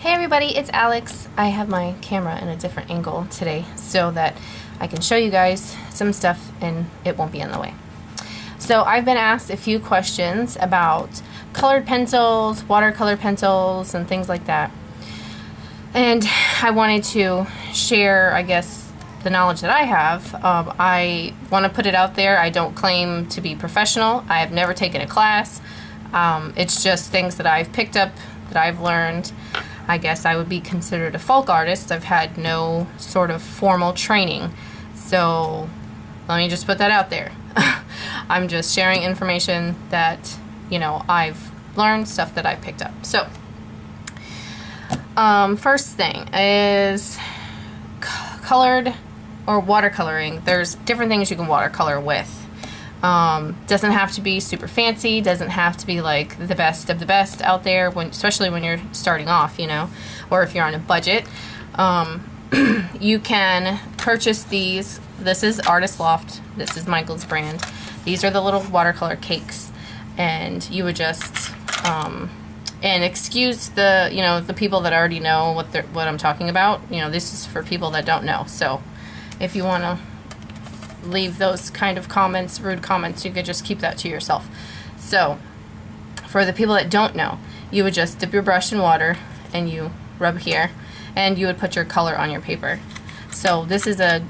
Hey everybody, it's Alex. I have my camera in a different angle today so that I can show you guys some stuff and it won't be in the way. So I've been asked a few questions about colored pencils, watercolor pencils, and things like that. And I wanted to share, I guess, the knowledge that I have. I want to put it out there. I don't claim to be professional. I have never taken a class. It's just things that I've picked up, that I've learned. I guess I would be considered a folk artist. I've had no sort of formal training. So let me just put that out there. I'm just sharing information that, I've learned, stuff that I've picked up. So, first thing is colored or watercoloring. There's different things you can watercolor with. Doesn't have to be super fancy, doesn't have to be like the best of the best out there, especially when you're starting off, or if you're on a budget. You can purchase these. This is Artist Loft. This is Michael's brand. These are the little watercolor cakes, and you would just and excuse the people that already know what I'm talking about. This is for people that don't know. So if you want to leave those kind of comments, rude comments, you could just keep that to yourself. So for the people that don't know, you would just dip your brush in water and you rub here and you would put your color on your paper. So this is a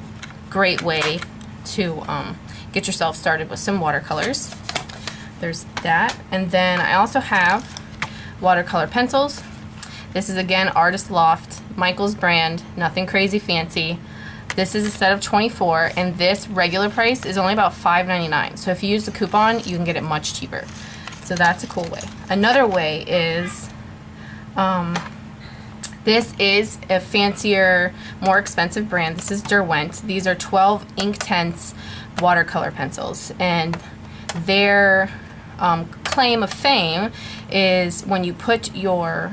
great way to get yourself started with some watercolors. There's that. And then I also have watercolor pencils. This is again Artist Loft, Michael's brand, nothing crazy fancy. This is a set of 24, and this regular price is only about $5.99. So if you use the coupon, you can get it much cheaper. So that's a cool way. Another way is, this is a fancier, more expensive brand. This is Derwent. These are 12 Inktense watercolor pencils, and their claim of fame is when you put your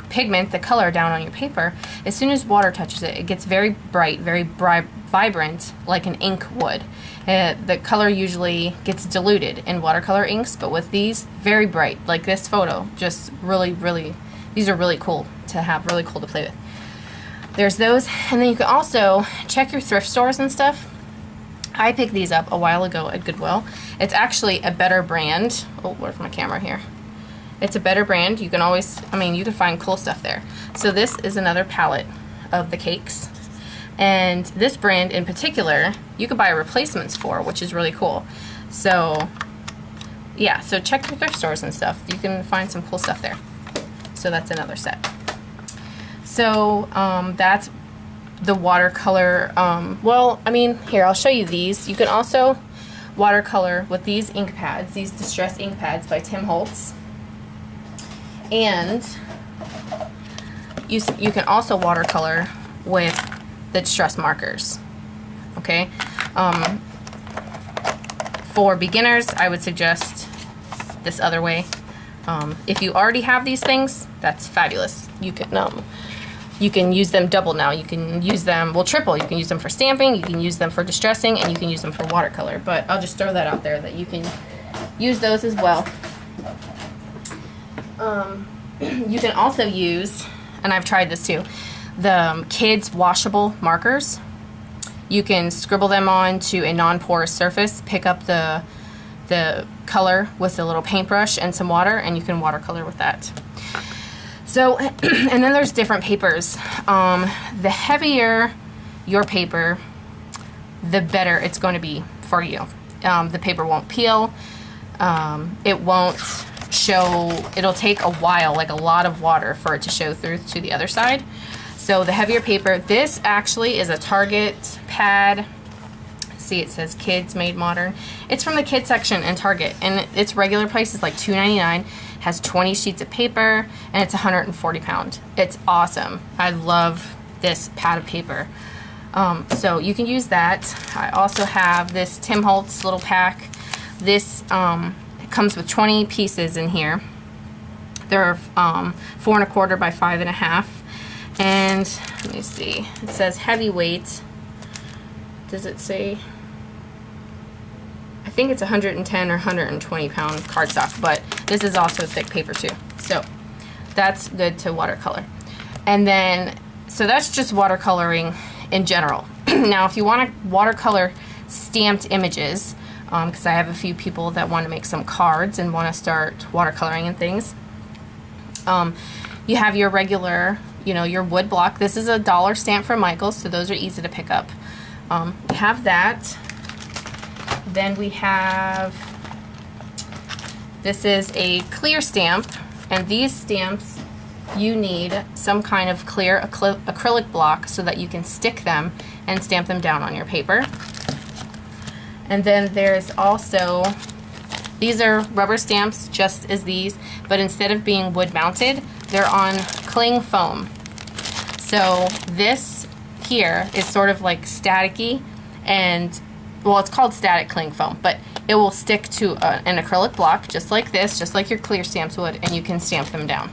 pigment, the color, down on your paper, as soon as water touches it, it gets very bright, very vibrant, like an ink would. The color usually gets diluted in watercolor inks, but with these, very bright, like this photo, just really, really, these are really cool to have, really cool to play with. There's those, and then you can also check your thrift stores and stuff. I picked these up a while ago at Goodwill. It's actually a better brand. Oh, where's my camera here? It's a better brand. You can always, you can find cool stuff there. So this is another palette of the cakes. And this brand in particular, you could buy replacements for, which is really cool. So, yeah, so check your thrift stores and stuff. You can find some cool stuff there. So that's another set. So that's the watercolor. Here, I'll show you these. You can also watercolor with these ink pads, these Distress ink pads by Tim Holtz. And you can also watercolor with the Distress markers. Okay? For beginners, I would suggest this other way. If you already have these things, that's fabulous. You can use them double now. You can use them, triple. You can use them for stamping, you can use them for distressing, and you can use them for watercolor. But I'll just throw that out there that you can use those as well. You can also use, and I've tried this too, the kids washable markers. You can scribble them onto a non-porous surface, pick up the color with a little paintbrush and some water, and you can watercolor with that. So, and then there's different papers. The heavier your paper, the better it's going to be for you. The paper won't peel. It won't show, it'll take a while, like a lot of water, for it to show through to the other side. So the heavier paper, this actually is a Target pad. See, it says Kids Made Modern. It's from the kids section in Target, and its regular price is like $2.99. Has 20 sheets of paper, and it's 140 pound. It's awesome. I love this pad of paper. So you can use that. I also have this Tim Holtz little pack. This comes with 20 pieces in here. They're 4 1/4 by 5 1/2. And let me see. It says heavyweight. Does it say? I think it's 110 or 120 pound cardstock, but this is also thick paper too. So that's good to watercolor. And then, so that's just watercoloring in general. Now, if you want to watercolor stamped images, because I have a few people that want to make some cards and want to start watercoloring and things, you have your regular, you know, your wood block. This is a $1 stamp from Michaels, so those are easy to pick up. We have that. Then we have, this is a clear stamp, and these stamps, you need some kind of clear acrylic block so that you can stick them and stamp them down on your paper. And then there's also, these are rubber stamps just as these, but instead of being wood mounted, they're on cling foam. So this here is sort of like staticky, and well, it's called static cling foam, but it will stick to an acrylic block just like this, just like your clear stamps would, and you can stamp them down.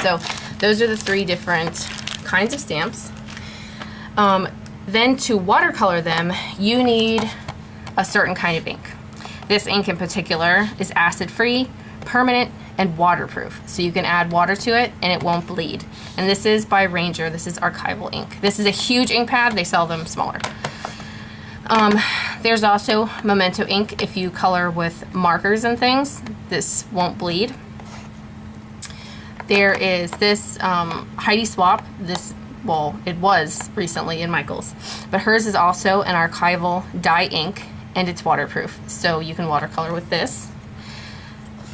So those are the 3 different kinds of stamps. Then to watercolor them, you need a certain kind of ink. This ink in particular is acid-free, permanent, and waterproof. So you can add water to it and it won't bleed. And this is by Ranger. This is archival ink. This is a huge ink pad. They sell them smaller. There's also Memento ink if you color with markers and things. This won't bleed. There is this Heidi Swap. This, well, it was recently in Michaels, but hers is also an archival dye ink, and it's waterproof, so you can watercolor with this.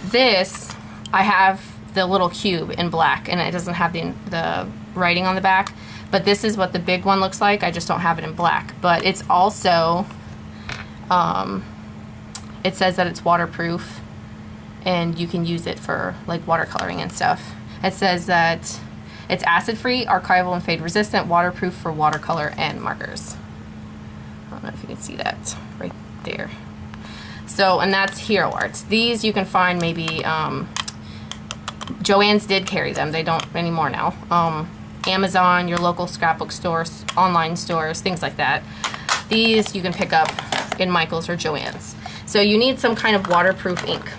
This, I have the little cube in black, and it doesn't have the writing on the back, but this is what the big one looks like. I just don't have it in black, but it's also, it says that it's waterproof, and you can use it for like watercoloring and stuff. It says that it's acid-free, archival, and fade-resistant, waterproof for watercolor and markers. I don't know if you can see that right there. So, and that's Hero Arts. These you can find maybe, Joann's did carry them. They don't anymore now. Amazon, your local scrapbook stores, online stores, things like that. These you can pick up in Michaels or Joann's. So you need some kind of waterproof ink.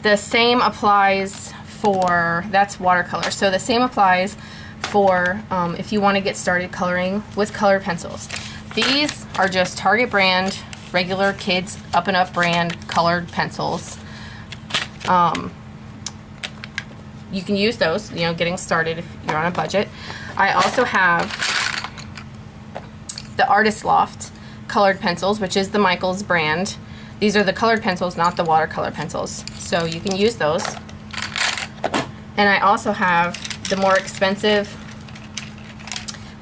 The same applies for, that's watercolor. So the same applies for if you want to get started coloring with colored pencils. These are just Target brand, regular kids up and up brand colored pencils. You can use those, you know, getting started if you're on a budget. I also have the Artist Loft colored pencils, which is the Michaels brand. These are the colored pencils, not the watercolor pencils. So you can use those. And I also have the more expensive,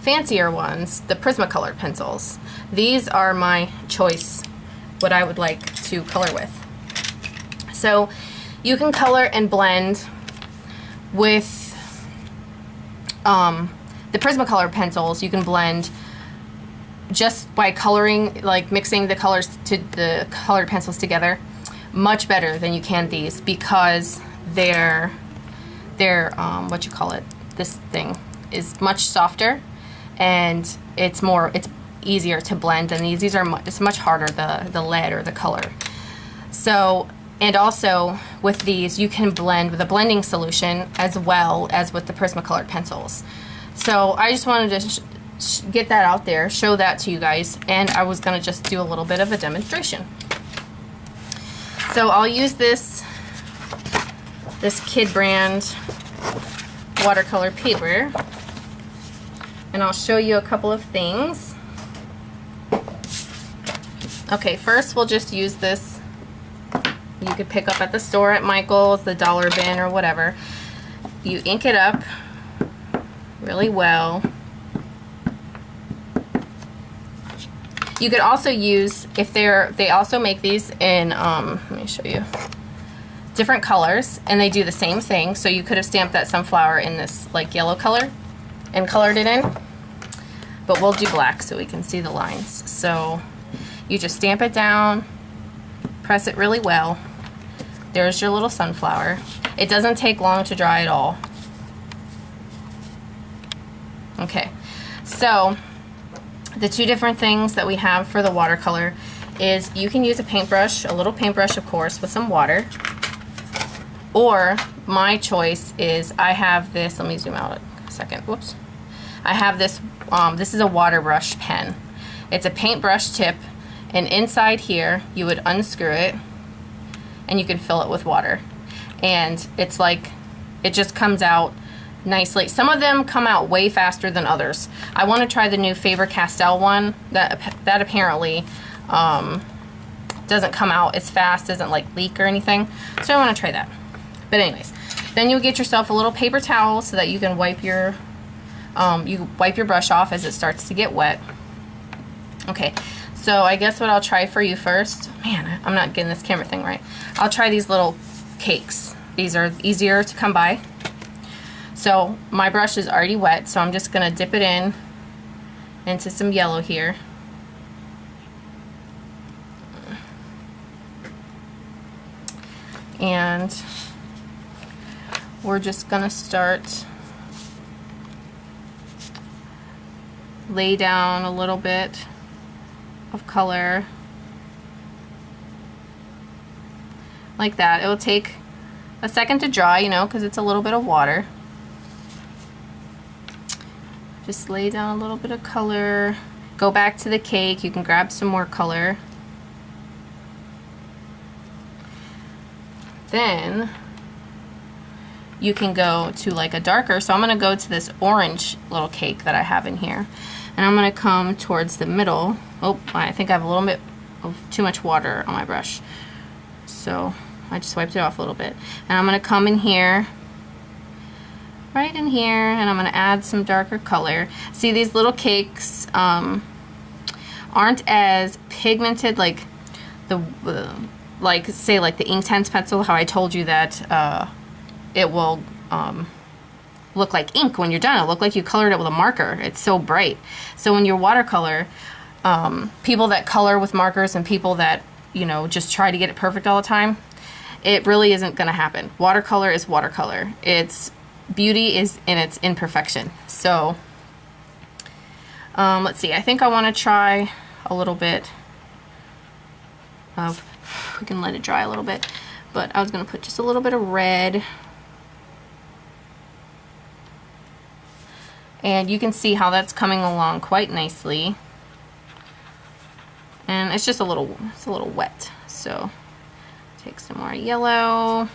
fancier ones, the Prismacolor pencils. These are my choice, what I would like to color with. So you can color and blend with the Prismacolor pencils. You can blend just by coloring, like mixing the colors to the colored pencils together, much better than you can these, because they're what you call it, this thing is much softer, and it's easier to blend than these. These are it's much harder, the lead or the color. So, and also with these you can blend with a blending solution as well as with the Prismacolor pencils. So I just wanted to get that out there, show that to you guys, and I was going to just do a little bit of a demonstration. So I'll use this Kid brand watercolor paper, and I'll show you a couple of things. Okay, first we'll just use this. You could pick up at the store at Michael's, the dollar bin or whatever. You ink it up really well. You could also use, if they also make these in, let me show you, different colors, and they do the same thing. So you could have stamped that sunflower in this like yellow color and colored it in, but we'll do black so we can see the lines. So you just stamp it down, press it really well. There's your little sunflower. It doesn't take long to dry at all. Okay, so the two different things that we have for the watercolor is you can use a paintbrush, a little paintbrush of course, with some water. Or my choice is I have this, let me zoom out a second, whoops. I have this, this is a water brush pen. It's a paintbrush tip, and inside here you would unscrew it and you can fill it with water. And it's like, it just comes out nicely. Some of them come out way faster than others. I want to try the new Faber-Castell one that apparently doesn't come out as fast, doesn't like leak or anything. So I want to try that. But anyways, then you'll get yourself a little paper towel so that you can wipe your brush off as it starts to get wet. Okay, so I guess what I'll try for you first, man, I'm not getting this camera thing right. I'll try these little cakes. These are easier to come by. So my brush is already wet, so I'm just gonna dip it into some yellow here. And we're just gonna start lay down a little bit of color like that. It will take a second to dry, you know, because it's a little bit of water. Just lay down a little bit of color. Go back to the cake. You can grab some more color. Then you can go to like a darker, so I'm going to go to this orange little cake that I have in here, and I'm going to come towards the middle. Oh, I think I have a little bit of too much water on my brush, so I just wiped it off a little bit. And I'm going to come in here, right in here, and I'm going to add some darker color. See, these little cakes aren't as pigmented like the like say like the Inktense pencil, how I told you that it will look like ink when you're done. It'll look like you colored it with a marker. It's so bright. So when you're watercolor, people that color with markers and people that, you know, just try to get it perfect all the time, it really isn't going to happen. Watercolor is watercolor. Its beauty is in its imperfection. So let's see. I think I want to try a little bit of, we can let it dry a little bit, but I was going to put just a little bit of red. And you can see how that's coming along quite nicely. And it's just a little wet. So take some more yellow,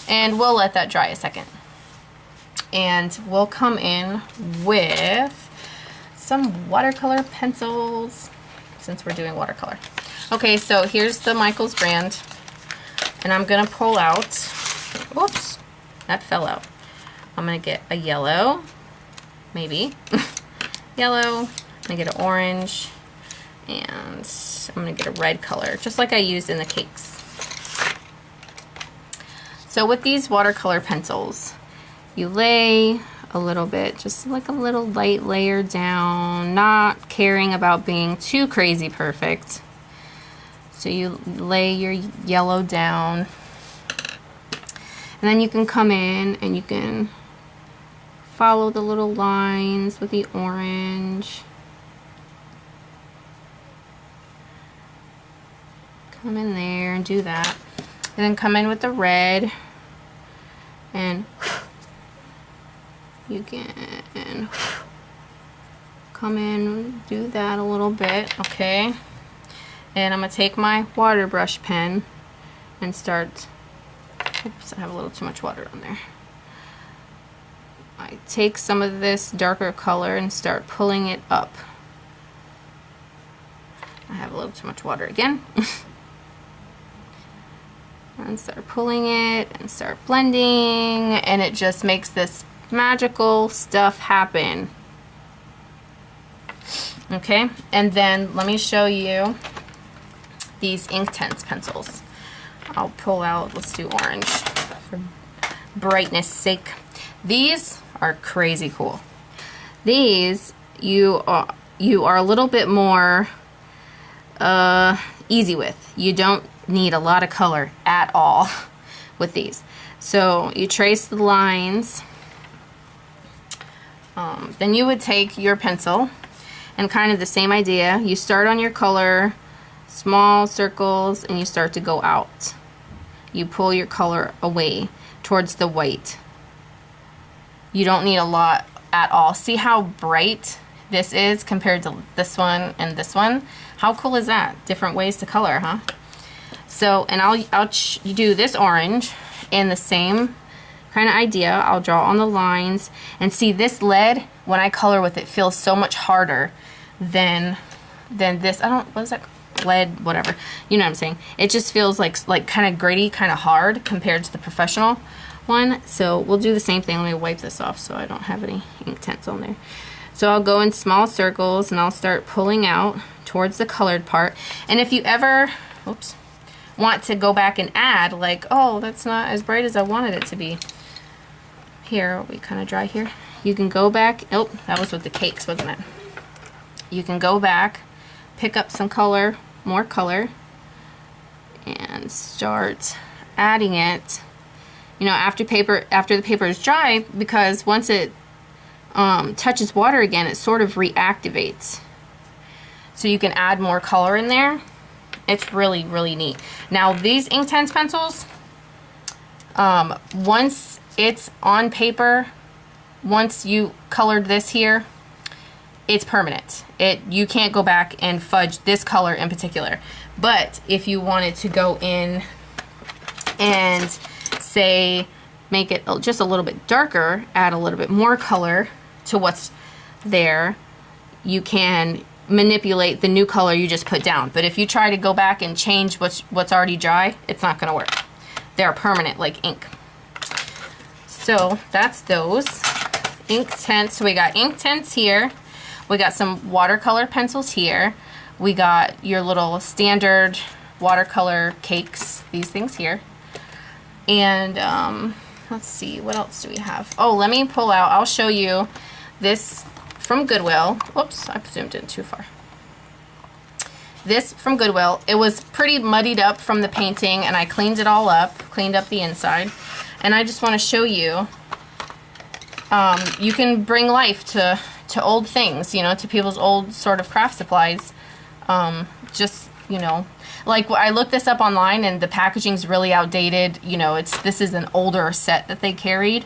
and we'll let that dry a second. And we'll come in with some watercolor pencils since we're doing watercolor. Okay, so here's the Michaels brand, and I'm gonna pull out, whoops, that fell out. I'm gonna get a yellow, maybe, yellow, I'm gonna get an orange, and I'm gonna get a red color, just like I used in the cakes. So with these watercolor pencils, you lay a little bit, just like a little light layer down, not caring about being too crazy perfect. So you lay your yellow down, and then you can come in and you can follow the little lines with the orange. Come in there and do that. And then come in with the red, and you can come in, do that a little bit, okay? And I'm going to take my water brush pen and start, oops, I have a little too much water on there. I take some of this darker color and start pulling it up. I have a little too much water again. And start pulling it and start blending, and it just makes this magical stuff happen. Okay, and then let me show you these Inktense pencils. I'll pull out, let's do orange for brightness sake. These are crazy cool. These you are a little bit more easy with. You don't need a lot of color at all with these. So you trace the lines, then you would take your pencil and kind of the same idea. You start on your color, small circles, and you start to go out. you pull your color away towards the white. You don't need a lot at all. See how bright this is compared to this one and this one? How cool is that? Different ways to color, huh? So, and I'll do this orange in the same kind of idea. I'll draw on the lines, and see this lead, when I color with it, feels so much harder than this. What is that? Lead, whatever. You know what I'm saying? It just feels like kind of gritty, kind of hard compared to the professional one. So we'll do the same thing. Let me wipe this off so I don't have any Inktense on there. So I'll go in small circles and I'll start pulling out towards the colored part. And if you ever, oops, want to go back and add, like, oh, that's not as bright as I wanted it to be. Here, are we kind of dry here? You can go back. Oh, that was with the cakes, wasn't it? You can go back, pick up some color, more color, and start adding it, you know, after the paper is dry, because once it touches water again, it sort of reactivates. So you can add more color in there. It's really, really neat. Now these Inktense pencils, once it's on paper, once you colored this here, it's permanent. You can't go back and fudge this color in particular. But if you wanted to go in and say make it just a little bit darker, add a little bit more color to what's there, you can manipulate the new color you just put down. But if you try to go back and change what's already dry, it's not going to work. They're permanent like ink. So that's those Inktense. So we got Inktense here. We got some watercolor pencils here. We got your little standard watercolor cakes, these things here. And let's see, what else do we have? Oh, let me pull out, I'll show you this from Goodwill. Whoops, I zoomed in too far. This from Goodwill. It was pretty muddied up from the painting, and I cleaned it all up, cleaned up the inside. And I just want to show you, you can bring life to old things, you know, to people's old sort of craft supplies. Just, you know, like I looked this up online and the packaging's really outdated. You know, this is an older set that they carried,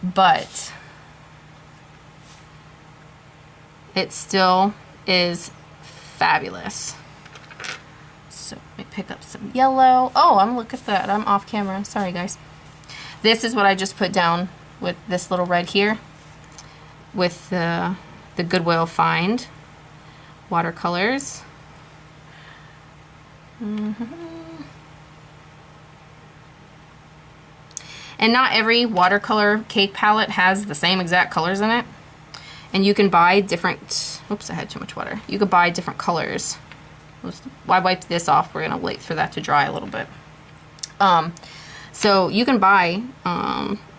but it still is fabulous. So let me pick up some yellow. Oh, look at that. I'm off camera. Sorry, guys. This is what I just put down with this little red here with the Goodwill Find watercolors. And not every watercolor cake palette has the same exact colors in it. And you can buy different, oops, I had too much water. You could buy different colors. I wiped this off. We're going to wait for that to dry a little bit. So you can buy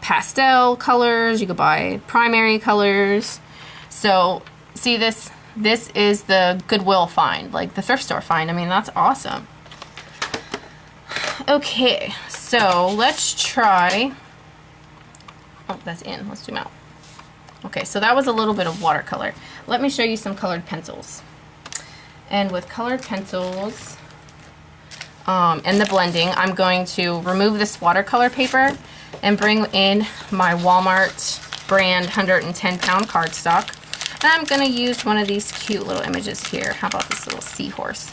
pastel colors. You could buy primary colors. So see this is the Goodwill Find, like the thrift store find. I mean, that's awesome. Okay, so let's try, oh, that's in, let's zoom out. Okay, so that was a little bit of watercolor. Let me show you some colored pencils. And with colored pencils and the blending, I'm going to remove this watercolor paper and bring in my Walmart brand 110-pound cardstock. And I'm going to use one of these cute little images here. How about this little seahorse?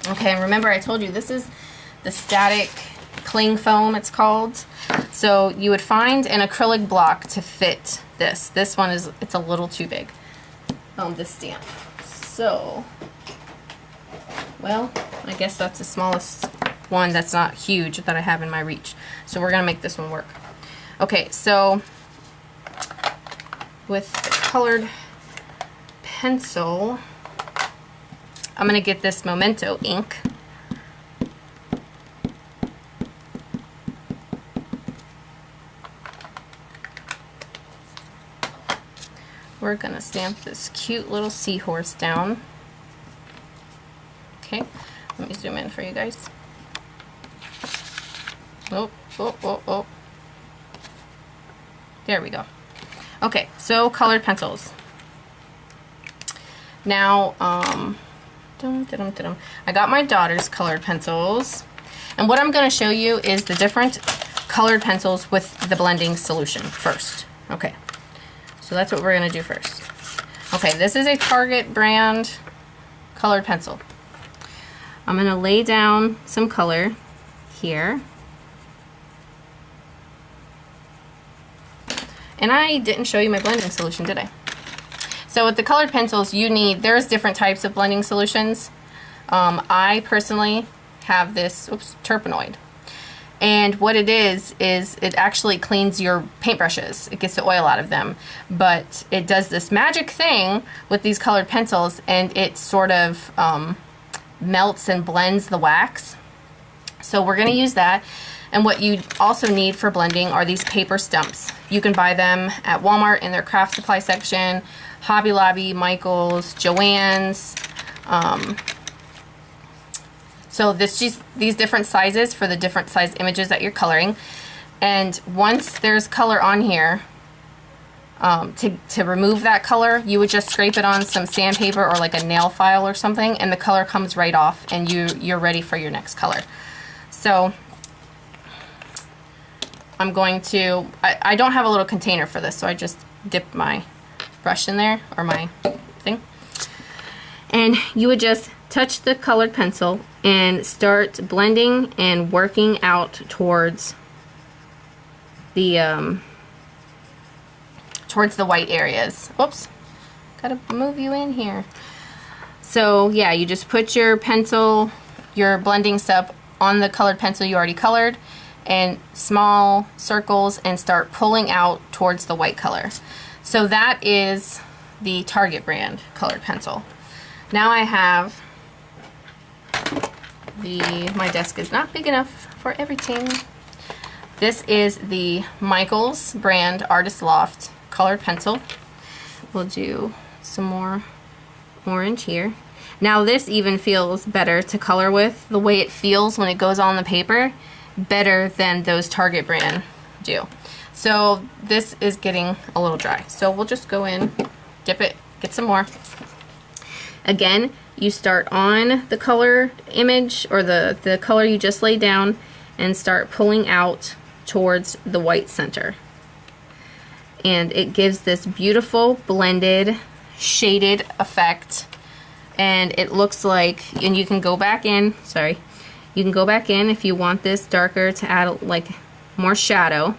Okay, and remember I told you this is the static cling foam, it's called. So you would find an acrylic block to fit this. This one it's a little too big, this stamp. So, well, I guess that's the smallest one that's not huge that I have in my reach. So we're going to make this one work. Okay, so with the colored pencil, I'm going to get this Memento ink. We're going to stamp this cute little seahorse down. Okay, let me zoom in for you guys. Oh, oh, oh, oh. There we go. Okay, so colored pencils. Now, I got my daughter's colored pencils. And what I'm going to show you is the different colored pencils with the blending solution first. Okay, so that's what we're going to do first. Okay, this is a Target brand colored pencil. I'm going to lay down some color here. And I didn't show you my blending solution, did I? So with the colored pencils, there's different types of blending solutions. I personally have this, terpenoid. And what it is it actually cleans your paintbrushes. It gets the oil out of them. But it does this magic thing with these colored pencils, and it sort of melts and blends the wax. So we're going to use that. And what you also need for blending are these paper stumps. You can buy them at Walmart in their craft supply section, Hobby Lobby, Michael's, Joann's. So these different sizes for the different size images that you're coloring. And once there's color on here, to remove that color, you would just scrape it on some sandpaper or like a nail file or something, and the color comes right off, and you're ready for your next color. So I'm going to, I don't have a little container for this, so I just dip my brush in there, or my thing. And you would just touch the colored pencil and start blending and working out towards the white areas. Oops, gotta move you in here. So yeah, you just put your pencil, your blending stuff on the colored pencil you already colored, and small circles, and start pulling out towards the white color. So that is the Target brand colored pencil. Now I have my desk is not big enough for everything. This is the Michael's brand Artist Loft colored pencil. We'll do some more orange here. Now this even feels better to color with. The way it feels when it goes on the paper, better than those Target brand do. So this is getting a little dry. So we'll just go in, dip it, get some more. Again, you start on the color image, or the color you just laid down, and start pulling out towards the white center. And it gives this beautiful blended, shaded effect. And it looks like, and you can go back in, sorry, you can go back in if you want this darker to add like more shadow.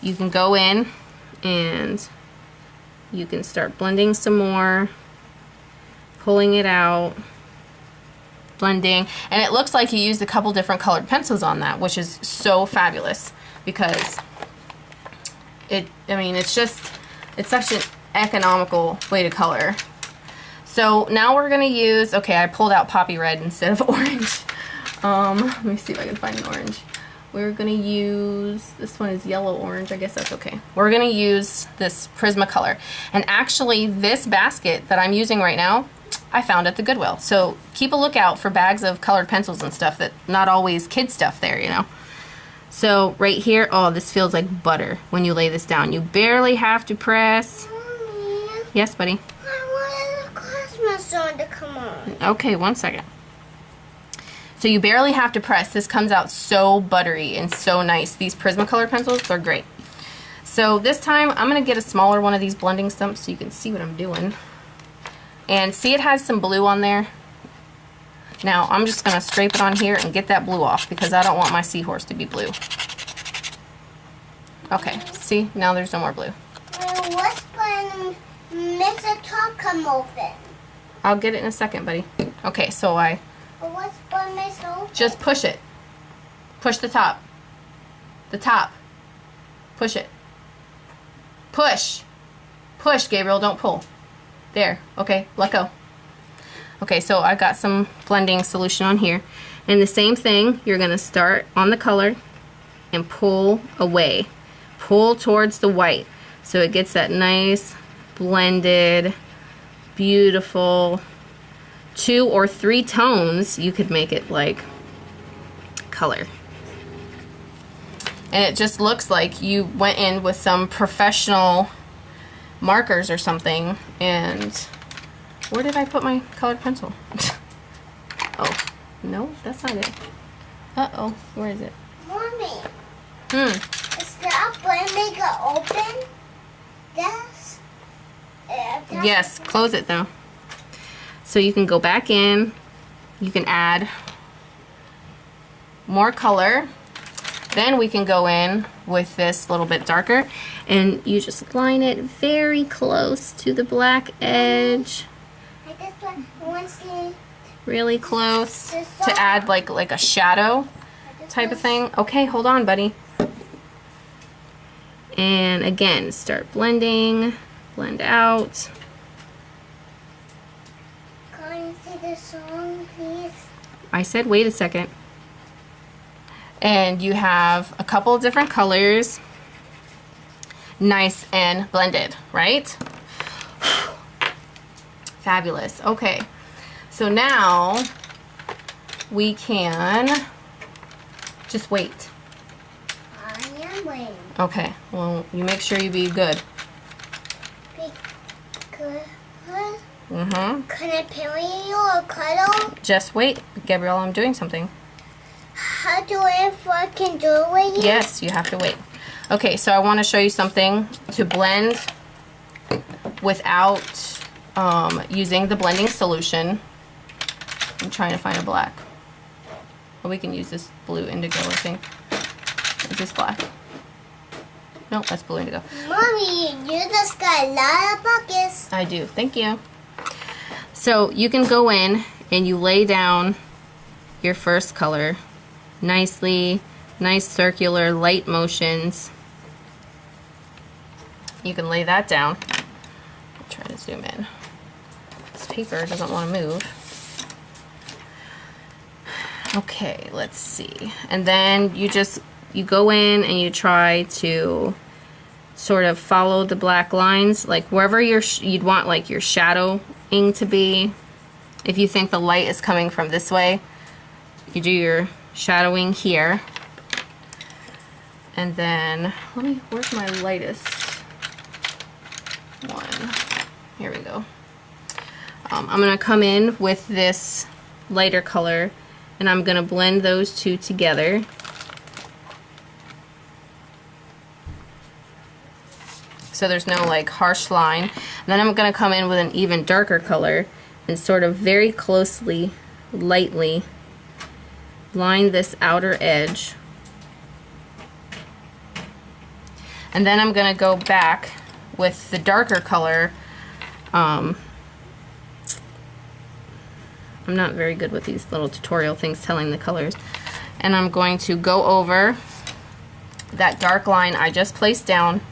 You can go in and you can start blending some more, pulling it out, blending, and it looks like you used a couple different colored pencils on that, which is so fabulous, because it's such an economical way to color. So now we're gonna use, okay, I pulled out poppy red instead of orange. Let me see if I can find an orange. We're gonna use, this one is yellow orange, I guess that's okay. We're gonna use this Prismacolor. And actually this basket that I'm using right now, I found at the Goodwill. So keep a lookout for bags of colored pencils and stuff, that not always kid stuff there, you know. So right here, oh, this feels like butter when you lay this down. You barely have to press. Mommy, Yes, buddy? I want the Christmas song to come on. Okay, 1 second. So you barely have to press. This comes out so buttery and so nice. These Prismacolor pencils, they're great. So this time, I'm going to get a smaller one of these blending stumps so you can see what I'm doing. And see, it has some blue on there. Now, I'm just going to scrape it on here and get that blue off, because I don't want my seahorse to be blue. Okay, see? Now there's no more blue. What's when Mr. Top come open? I'll get it in a second, buddy. Okay, so What's when Mr. open? just push it. Push the top. The top. Push it. Push. Push, Gabriel, don't pull. There, okay, let go. Okay, so I've got some blending solution on here. And the same thing, you're gonna start on the color and pull away. Pull towards the white, so it gets that nice, blended, beautiful 2 or 3 tones. You could make it like color. And it just looks like you went in with some professional markers or something. And where did I put my colored pencil? Oh, no, that's not it. Uh-oh, where is it? Mommy, Hmm. is that blender open? Yes, close it though. So you can go back in, you can add more color. Then we can go in with this little bit darker, and you just line it very close to the black edge. I just want to see. Really close to add like a shadow type of thing. Okay, hold on, buddy. And again, start blending, blend out. Can you see the song, please? I said wait a second. And you have a couple of different colors, nice and blended, right? Fabulous. Okay, so now we can just wait. I am waiting. Okay, well, you make sure you be good. Can I pay you a cuddle? Just wait, Gabrielle, I'm doing something. How do I if I can do it with you? Yes, you have to wait. Okay, so I want to show you something to blend without using the blending solution. I'm trying to find a black. Or we can use this blue indigo, I think. Is this black? No, that's blue indigo. Mommy, you just got a lot of buckets. I do, thank you. So you can go in and you lay down your first color nicely, nice circular light motions. You can lay that down. I'll try to zoom in. This paper doesn't want to move. Okay, let's see. And then you go in and you try to sort of follow the black lines, like wherever you'd want like your shadowing to be. If you think the light is coming from this way, you do your shadowing here. And then, where's my lightest one? Here we go. I'm gonna come in with this lighter color and I'm gonna blend those two together. So there's no like harsh line. And then I'm gonna come in with an even darker color and sort of very closely, lightly line this outer edge. And then I'm gonna go back with the darker color. I'm not very good with these little tutorial things telling the colors. And I'm going to go over that dark line I just placed down.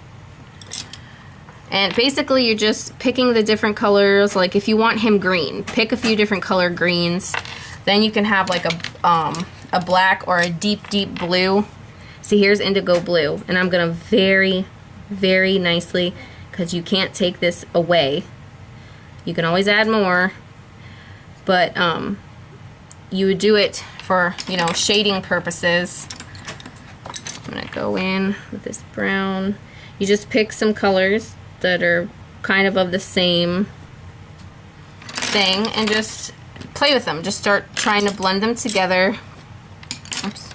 And basically you're just picking the different colors. Like if you want him green, pick a few different color greens. Then you can have like a black or a deep, deep blue. See, here's indigo blue. And I'm gonna very, very nicely, because you can't take this away. You can always add more. But you would do it for, you know, shading purposes. I'm gonna go in with this brown. You just pick some colors that are kind of the same thing and just play with them. Just start trying to blend them together. Oops.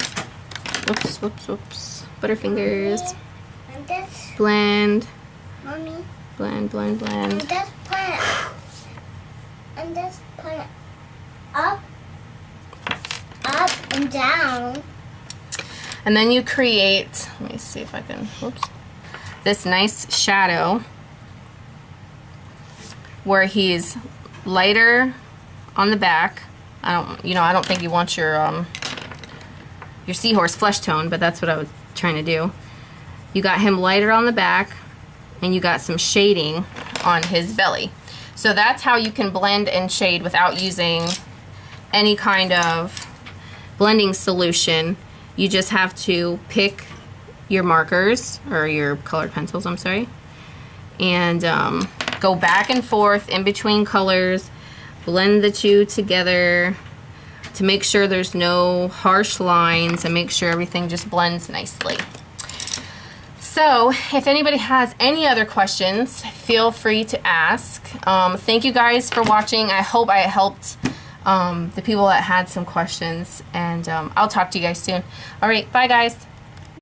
Whoops, whoops, whoops. Butterfingers. And this, Blend. Mommy. Blend, blend, blend. And this plant. And this plant. Up and down. And then you create, let me see if I can, whoops, this nice shadow where he's lighter on the back. I don't think you want your seahorse flesh tone, but that's what I was trying to do. You got him lighter on the back and you got some shading on his belly. So that's how you can blend and shade without using any kind of blending solution. You just have to pick your markers, or your colored pencils, I'm sorry, and go back and forth in between colors, blend the two together to make sure there's no harsh lines and make sure everything just blends nicely. So if anybody has any other questions, feel free to ask. Thank you guys for watching. I hope I helped the people that had some questions. And I'll talk to you guys soon. All right, bye guys.